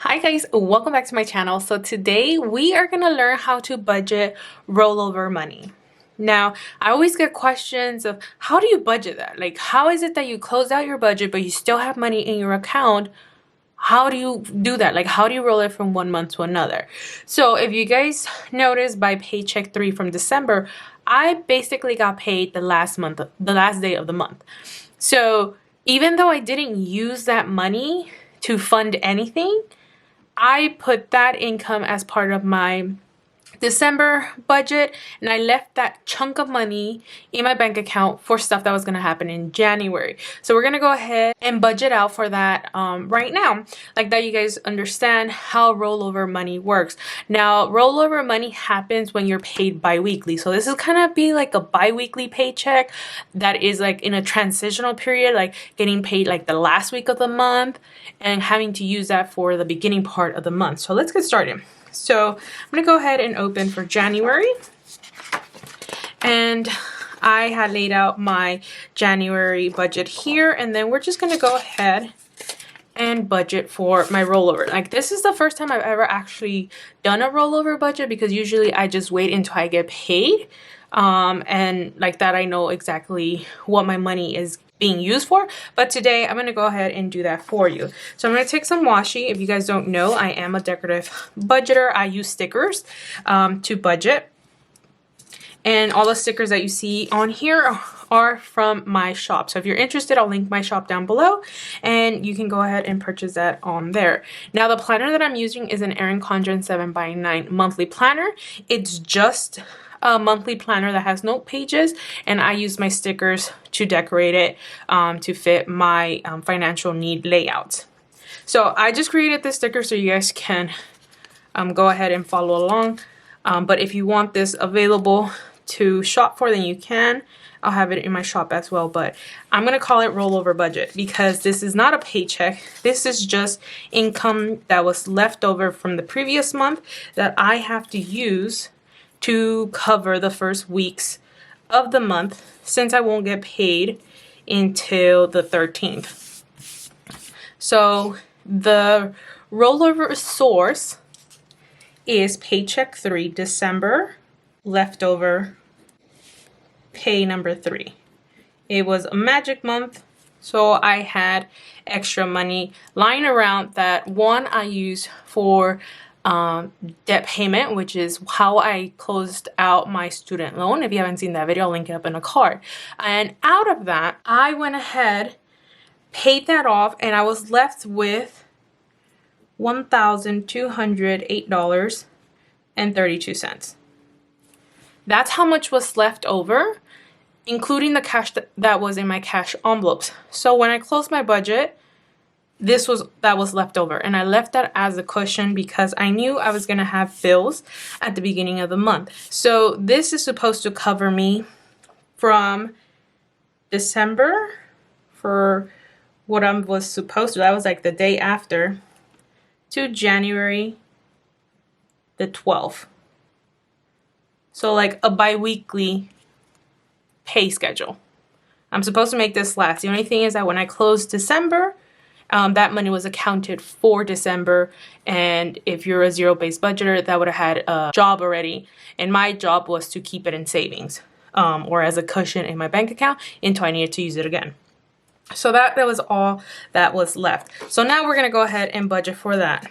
Hi guys, welcome back to my channel. So today we are going to learn how to budget rollover money. Now, I always get questions of how do you budget that? Like, how is it that you close out your budget but you still have money in your account? How do you do that? Like, how do you roll it from one month to another? So if you guys notice, by paycheck 3 from December, I basically got paid the last day of the month. So even though I didn't use that money to fund anything, I put that income as part of my December budget, and I left that chunk of money in my bank account for stuff that was going to happen in January. So we're going to go ahead and budget out for that right now, like that you guys understand how rollover money works. Now, rollover money happens when you're paid bi-weekly. So this is kind of be like a bi-weekly paycheck that is like in a transitional period, like getting paid like the last week of the month and having to use that for the beginning part of the month. So let's get started. So I'm going to go ahead and open for January, and I had laid out my January budget here, and then we're just going to go ahead and budget for my rollover. Like, this is the first time I've ever actually done a rollover budget, because usually I just wait until I get paid, and like that I know exactly what my money is being used for. But today I'm going to go ahead and do that for you. So I'm going to take some washi. If you guys don't know, I am a decorative budgeter. I use stickers to budget, and all the stickers that you see on here are from my shop. So if you're interested, I'll link my shop down below and you can go ahead and purchase that on there. Now, the planner that I'm using is an Erin 7x9 monthly planner. It's just a monthly planner that has note pages, and I use my stickers to decorate it to fit my financial need layout. So I just created this sticker so you guys can go ahead and follow along. But if you want this available to shop for, then you can. I'll have it in my shop as well, but I'm going to call it rollover budget because this is not a paycheck. This is just income that was left over from the previous month that I have to use to cover the first weeks of the month, since I won't get paid until the 13th. So the rollover source is paycheck 3, December leftover pay number 3. It was a magic month, so I had extra money lying around that one I use for debt payment, which is how I closed out my student loan. If you haven't seen that video, I'll link it up in a card. And out of that, I went ahead, paid that off, and I was left with $1,208.32. That's how much was left over, including the cash that was in my cash envelopes. So when I closed my budget, that was left over, and I left that as a cushion because I knew I was going to have bills at the beginning of the month. So this is supposed to cover me from December for what I was supposed to. That was like the day after, to January the 12th. So like a bi-weekly pay schedule. I'm supposed to make this last. The only thing is that when I closed December, that money was accounted for December, and if you're a zero-based budgeter, that would have had a job already, and my job was to keep it in savings or as a cushion in my bank account until I needed to use it again. So that was all that was left. So now we're going to go ahead and budget for that.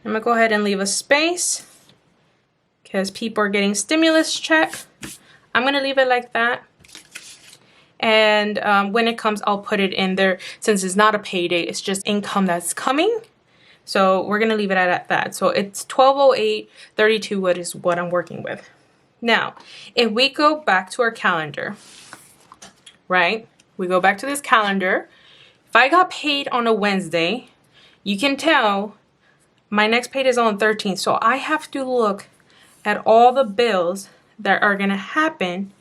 I'm going to go ahead and leave a space because people are getting stimulus check. I'm going to leave it like that. And when it comes, I'll put it in there. Since it's not a payday, it's just income that's coming. So we're going to leave it at that. So it's $1,208.32, what is what I'm working with. Now, if we go back to our calendar, right? We go back to this calendar. If I got paid on a Wednesday, you can tell my next payday is on the 13th. So I have to look at all the bills that are going to happen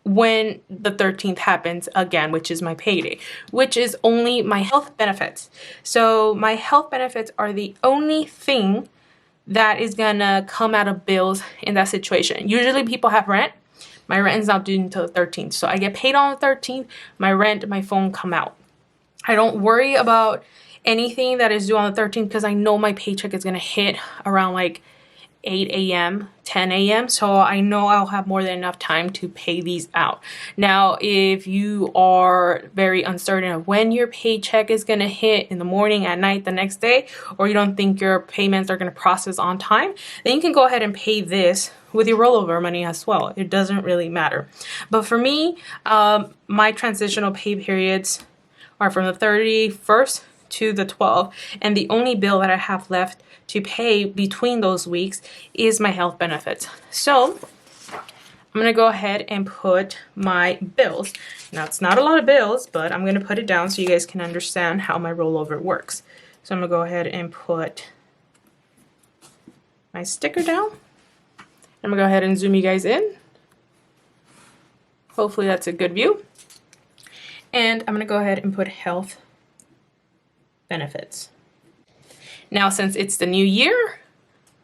when the 13th happens again, which is my payday, which is only my health benefits. So my health benefits are the only thing that is gonna come out of bills in that situation. Usually people have rent. My rent is not due until the 13th. So I get paid on the 13th, my rent, my phone come out. I don't worry about anything that is due on the 13th, because I know my paycheck is going to hit around like 8 a.m., 10 a.m. So I know I'll have more than enough time to pay these out. Now, if you are very uncertain of when your paycheck is going to hit, in the morning, at night, the next day, or you don't think your payments are going to process on time, then you can go ahead and pay this with your rollover money as well. It doesn't really matter. But for me, my transitional pay periods are from the 31st to the 12th, and the only bill that I have left to pay between those weeks is my health benefits. So I'm gonna go ahead and put my bills. Now, it's not a lot of bills, but I'm gonna put it down so you guys can understand how my rollover works. So I'm gonna go ahead and put my sticker down. I'm gonna go ahead and zoom you guys in. Hopefully that's a good view. And I'm gonna go ahead and put health benefits. Now, since it's the new year,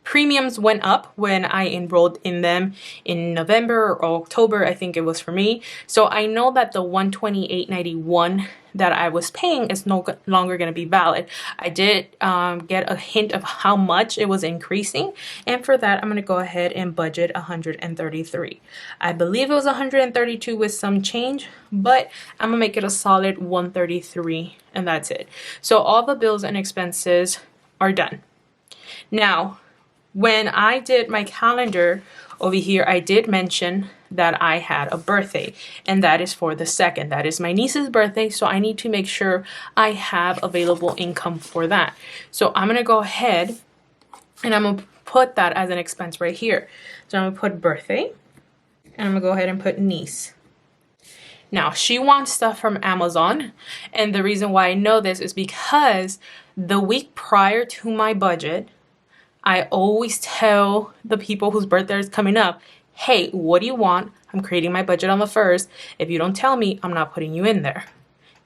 premiums went up when I enrolled in them in November or October, I think it was for me. So I know that the $128.91 that I was paying is no longer going to be valid. I did get a hint of how much it was increasing, and for that I'm going to go ahead and budget $133. I believe it was $132 with some change, but I'm gonna make it a solid $133, and that's it. So all the bills and expenses are done. Now, when I did my calendar over here, I did mention that I had a birthday, and that is for the 2nd. That is my niece's birthday, so I need to make sure I have available income for that. So I'm gonna go ahead and I'm gonna put that as an expense right here. So I'm gonna put birthday, and I'm gonna go ahead and put niece. Now, she wants stuff from Amazon, and the reason why I know this is because the week prior to my budget, I always tell the people whose birthday is coming up, hey, what do you want? I'm creating my budget on the 1st. If you don't tell me, I'm not putting you in there.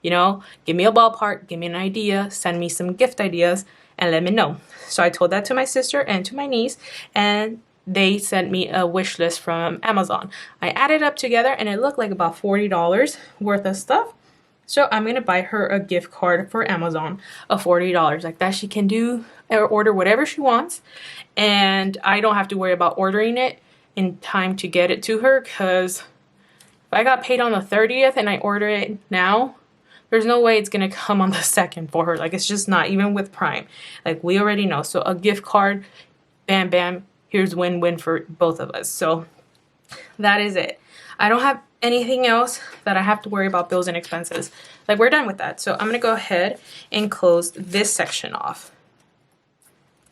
You know, give me a ballpark, give me an idea, send me some gift ideas, and let me know. So I told that to my sister and to my niece, and they sent me a wish list from Amazon. I added up together, and it looked like about $40 worth of stuff. So I'm gonna buy her a gift card for Amazon of $40. Like that, she can do or order whatever she wants, and I don't have to worry about ordering it in time to get it to her, because if I got paid on the 30th and I order it now, there's no way it's gonna come on the 2nd for her. Like, it's just not, even with Prime. Like, we already know. So a gift card, bam, bam, here's win-win for both of us. So that is it. I don't have anything else that I have to worry about bills and expenses. Like, we're done with that. So I'm gonna go ahead and close this section off.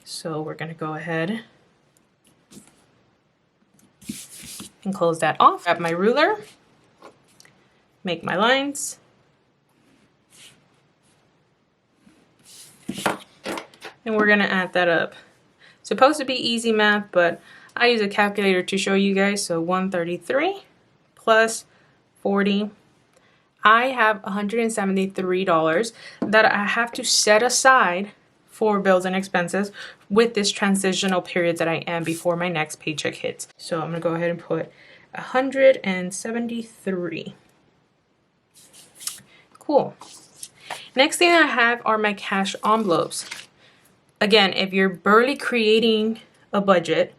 So we're gonna go ahead and close that off. Grab my ruler, make my lines, and we're gonna add that up. Supposed to be easy math, but I use a calculator to show you guys. So 133 plus 40. I have $173 that I have to set aside for bills and expenses with this transitional period that I am before my next paycheck hits. So I'm gonna go ahead and put 173. Cool. Next thing I have are my cash envelopes. Again, if you're barely creating a budget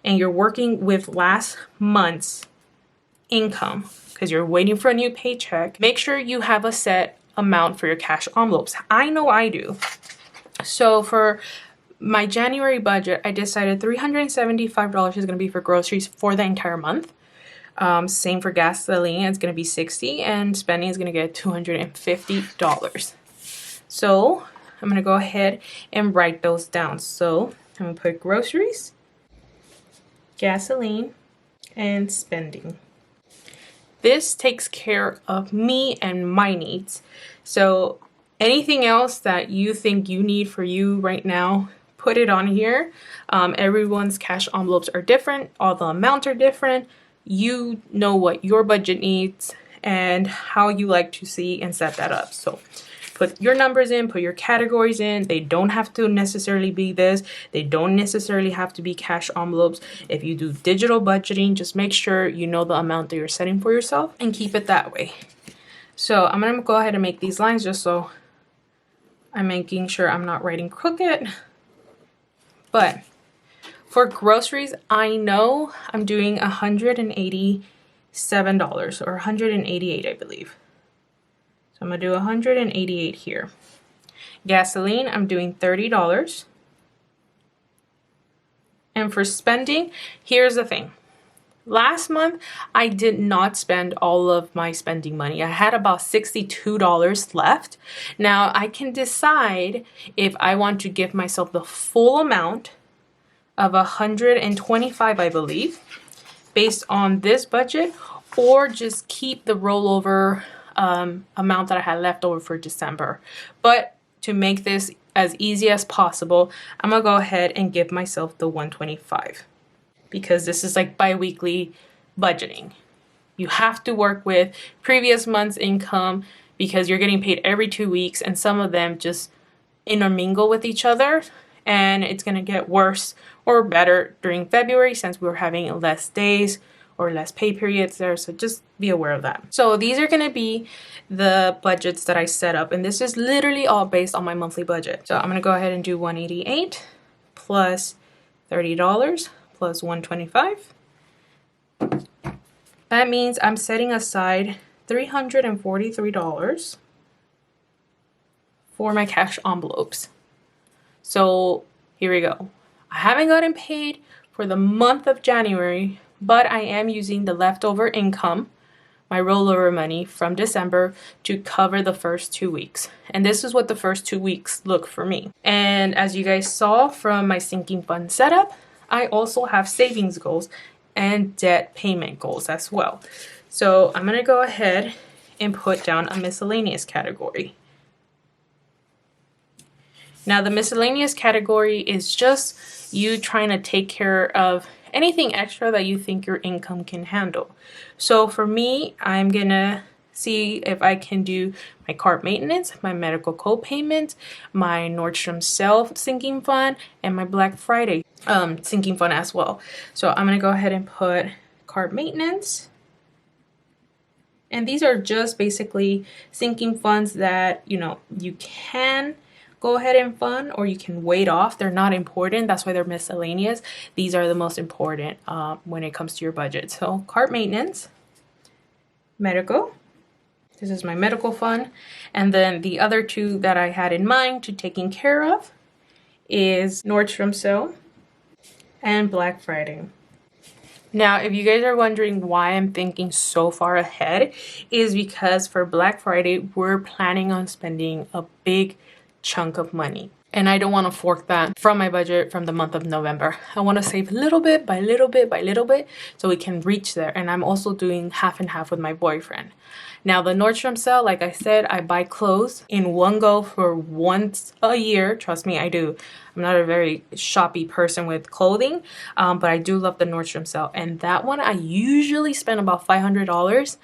and you're working with last month's income because you're waiting for a new paycheck, make sure you have a set amount for your cash envelopes. I know I do. So for my January budget, I decided $375 is going to be for groceries for the entire month. Same for gasoline, it's going to be $60, and spending is going to get $250. So I'm going to go ahead and write those down. So I'm going to put groceries, gasoline, and spending. This takes care of me and my needs. So anything else that you think you need for you right now, put it on here. Everyone's cash envelopes are different. All the amounts are different. You know what your budget needs and how you like to see and set that up. So put your numbers in, put your categories in. They don't have to necessarily be this. They don't necessarily have to be cash envelopes. If you do digital budgeting, just make sure you know the amount that you're setting for yourself and keep it that way. So I'm gonna go ahead and make these lines just so I'm making sure I'm not writing crooked. But for groceries, I know I'm doing $187 or 188, I believe. So I'm gonna do 188 here. Gasoline, I'm doing $30. And for spending, here's the thing. Last month, I did not spend all of my spending money. I had about $62 left. Now, I can decide if I want to give myself the full amount of 125, I believe, based on this budget, or just keep the rollover amount that I had left over for December. But to make this as easy as possible, I'm gonna go ahead and give myself the 125 because this is like bi-weekly budgeting. You have to work with previous month's income because you're getting paid every 2 weeks, and some of them just intermingle with each other, and it's gonna get worse or better during February since we're having less days or less pay periods there, so just be aware of that. So these are gonna be the budgets that I set up, and this is literally all based on my monthly budget. So I'm gonna go ahead and do 188 plus $30 plus 125. That means I'm setting aside $343 for my cash envelopes. So here we go. I haven't gotten paid for the month of January, but I am using the leftover income, my rollover money from December, to cover the first 2 weeks. And this is what the first 2 weeks look for me. And as you guys saw from my sinking fund setup, I also have savings goals and debt payment goals as well. So I'm gonna go ahead and put down a miscellaneous category. Now the miscellaneous category is just you trying to take care of anything extra that you think your income can handle. So for me, I'm gonna see if I can do my cart maintenance, my medical co-payment, my Nordstrom sale sinking fund, and my Black Friday sinking fund as well. So I'm gonna go ahead and put cart maintenance. And these are just basically sinking funds that, you know, you can go ahead and fund or you can wait off. They're not important. That's why they're miscellaneous. These are the most important when it comes to your budget. So cart maintenance, medical. This is my medical fund. And then the other two that I had in mind to taking care of is Nordstrom sale and Black Friday. Now, if you guys are wondering why I'm thinking so far ahead, is because for Black Friday, we're planning on spending a big chunk of money. And I don't want to fork that from my budget from the month of November. I want to save little bit by little bit by little bit so we can reach there. And I'm also doing half and half with my boyfriend. Now the Nordstrom sale, like I said, I buy clothes in one go for once a year. Trust me, I do. I'm not a very shoppy person with clothing, but I do love the Nordstrom sale. And that one, I usually spend about $500.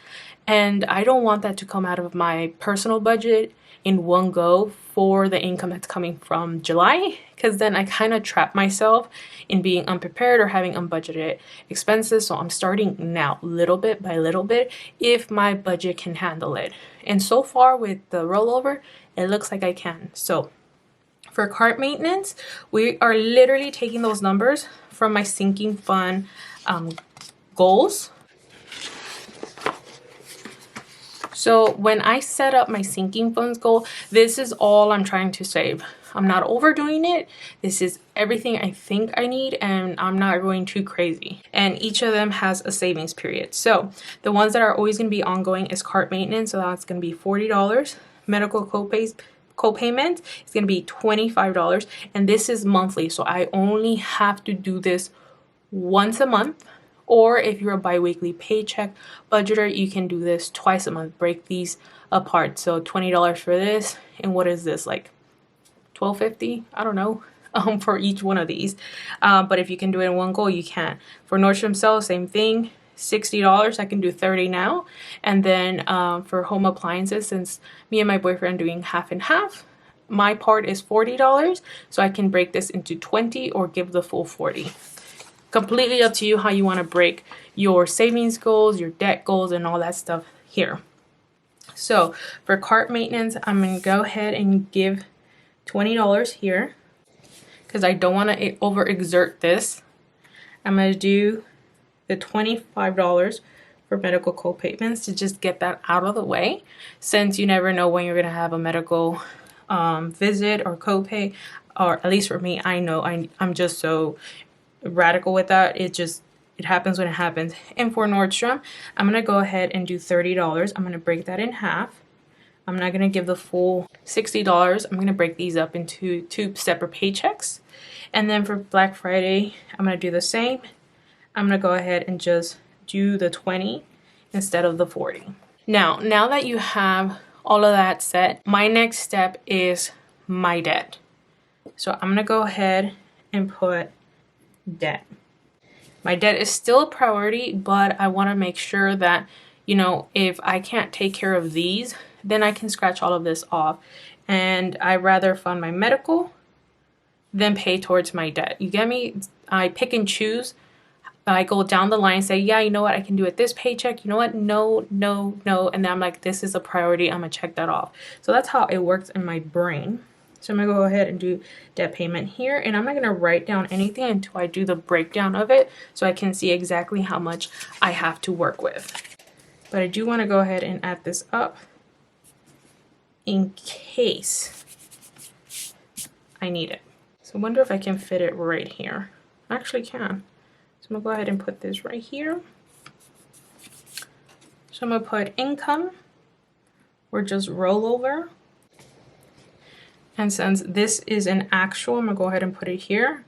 And I don't want that to come out of my personal budget in one go for the income that's coming from July, because then I kind of trap myself in being unprepared or having unbudgeted expenses. So I'm starting now little bit by little bit if my budget can handle it. And so far with the rollover, it looks like I can. So for cart maintenance, we are literally taking those numbers from my sinking fund goals. So when I set up my sinking funds goal, this is all I'm trying to save. I'm not overdoing it. This is everything I think I need, and I'm not going too crazy. And each of them has a savings period. So the ones that are always going to be ongoing is cart maintenance. So that's going to be $40. Medical co-payment is going to be $25. And this is monthly. So I only have to do this once a month. Or if you're a bi-weekly paycheck budgeter, you can do this twice a month. Break these apart. So $20 for this. And what is this, like $12.50? I don't know. For each one of these. But if you can do it in one go, you can. For Nordstrom sale, same thing. $60. I can do 30 now. And then for home appliances, since me and my boyfriend are doing half and half, my part is $40. So I can break this into 20 or give the full 40. Completely up to you how you want to break your savings goals, your debt goals, and all that stuff here. So for cart maintenance, I'm going to go ahead and give $20 here because I don't want to overexert this. I'm going to do the $25 for medical co-payments to just get that out of the way, since you never know when you're going to have a medical visit or copay, or at least for me, I know I'm just so radical with that. It happens when it happens. And for Nordstrom, I'm going to go ahead and do $30. I'm going to break that in half. I'm not going to give the full $60. I'm going to break these up into 2 separate paychecks. And then for Black Friday, I'm going to do the same. I'm going to go ahead and just do the 20 instead of the 40. Now that you have all of that set, my next step is my debt. So I'm going to go ahead and put debt. My debt is still a priority, but I want to make sure that, you know, if I can't take care of these, then I can scratch all of this off. And I rather fund my medical than pay towards my debt. You get me? I pick and choose. I go down the line and say, yeah, you know what, I can do it this paycheck. You know what? No. And then I'm like, this is a priority. I'm going to check that off. So that's how it works in my brain. So I'm going to go ahead and do debt payment here. And I'm not going to write down anything until I do the breakdown of it, so I can see exactly how much I have to work with. But I do want to go ahead and add this up in case I need it. So I wonder if I can fit it right here. I actually can. So I'm going to go ahead and put this right here. So I'm going to put income or just rollover. And since this is an actual, I'm going to go ahead and put it here.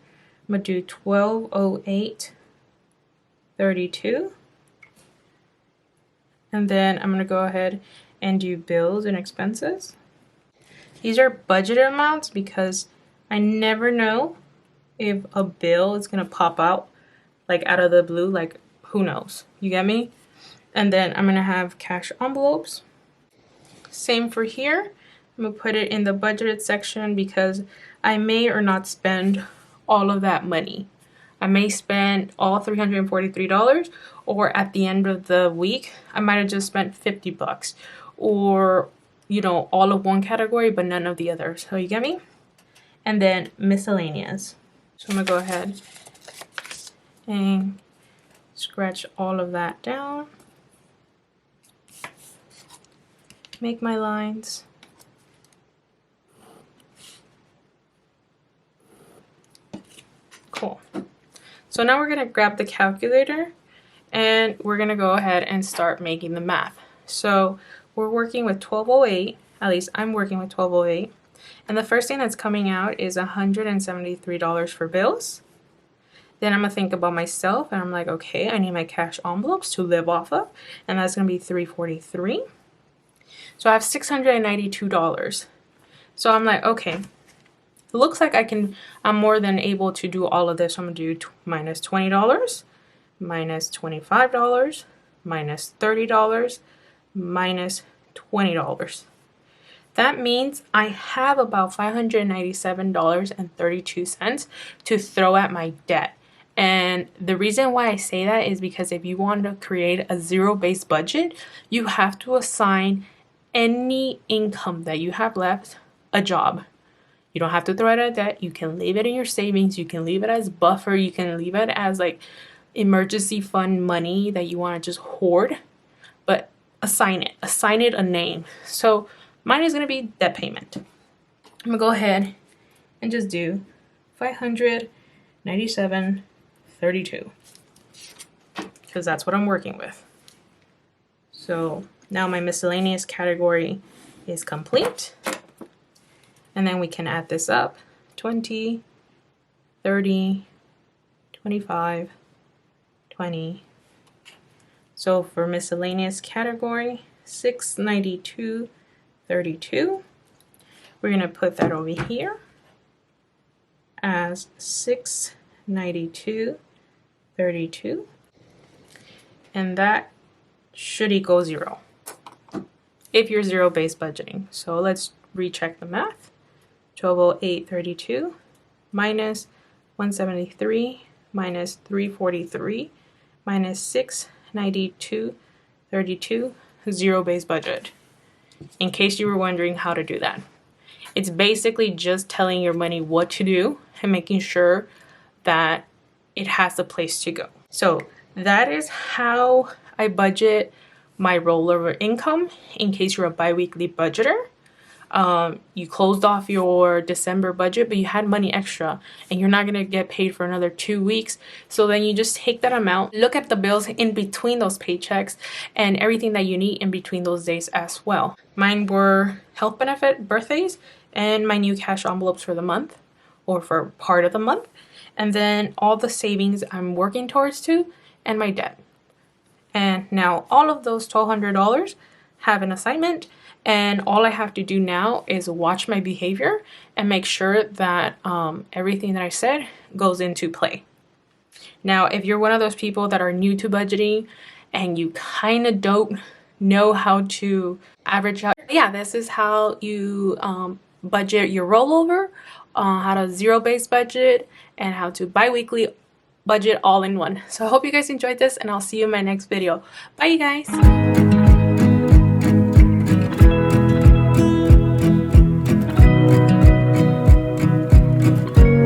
I'm going to do 1208.32. And then I'm going to go ahead and do bills and expenses. These are budgeted amounts because I never know if a bill is going to pop out like out of the blue, like who knows, you get me? And then I'm gonna have cash envelopes. Same for here. I'm gonna put it in the budgeted section because I may or not spend all of that money. I may spend all $343, or at the end of the week, I might have just spent $50, or, you know, all of one category, but none of the others. So you get me? And then miscellaneous. So I'm gonna go ahead and scratch all of that down. Make my lines. Cool. So now we're going to grab the calculator and we're going to go ahead and start making the math. So we're working with 1208, at least I'm working with 1208. And the first thing that's coming out is $173 for bills. Then I'm going to think about myself and I'm like, okay, I need my cash envelopes to live off of. And that's going to be $343. So I have $692. So I'm like, okay, it looks like I'm more than able to do all of this. So I'm going to do minus $20, minus $25, minus $30, minus $20. That means I have about $597.32 to throw at my debt. And the reason why I say that is because if you want to create a zero-based budget, you have to assign any income that you have left a job. You don't have to throw it at debt. You can leave it in your savings. You can leave it as buffer. You can leave it as like emergency fund money that you want to just hoard. But assign it. Assign it a name. So mine is going to be debt payment. I'm going to go ahead and just do $597.32 because that's what I'm working with. So now my miscellaneous category is complete. And then we can add this up. 20, 30, 25, 20. So for miscellaneous category, $692.32. We're going to put that over here as $692.32. And that should equal 0 if you're zero-based budgeting. So let's recheck the math. 1208.32 minus 173 minus 343 minus 692.32, zero-based budget. In case you were wondering how to do that. It's basically just telling your money what to do and making sure that it has a place to go. So that is how I budget my rollover income in case you're a bi-weekly budgeter. You closed off your December budget, but you had money extra and you're not going to get paid for another 2 weeks. So then you just take that amount, look at the bills in between those paychecks and everything that you need in between those days as well. Mine were health benefit, birthdays, and my new cash envelopes for the month or for part of the month. And then all the savings I'm working towards too, and my debt. And now all of those $1,200 have an assignment, and all I have to do now is watch my behavior and make sure that everything that I said goes into play. Now, if you're one of those people that are new to budgeting and you kind of don't know how to average out, yeah, this is how you budget your rollover, how to zero-based budget, and how to bi-weekly budget all in one. So I hope you guys enjoyed this, and I'll see you in my next video. Bye, you guys.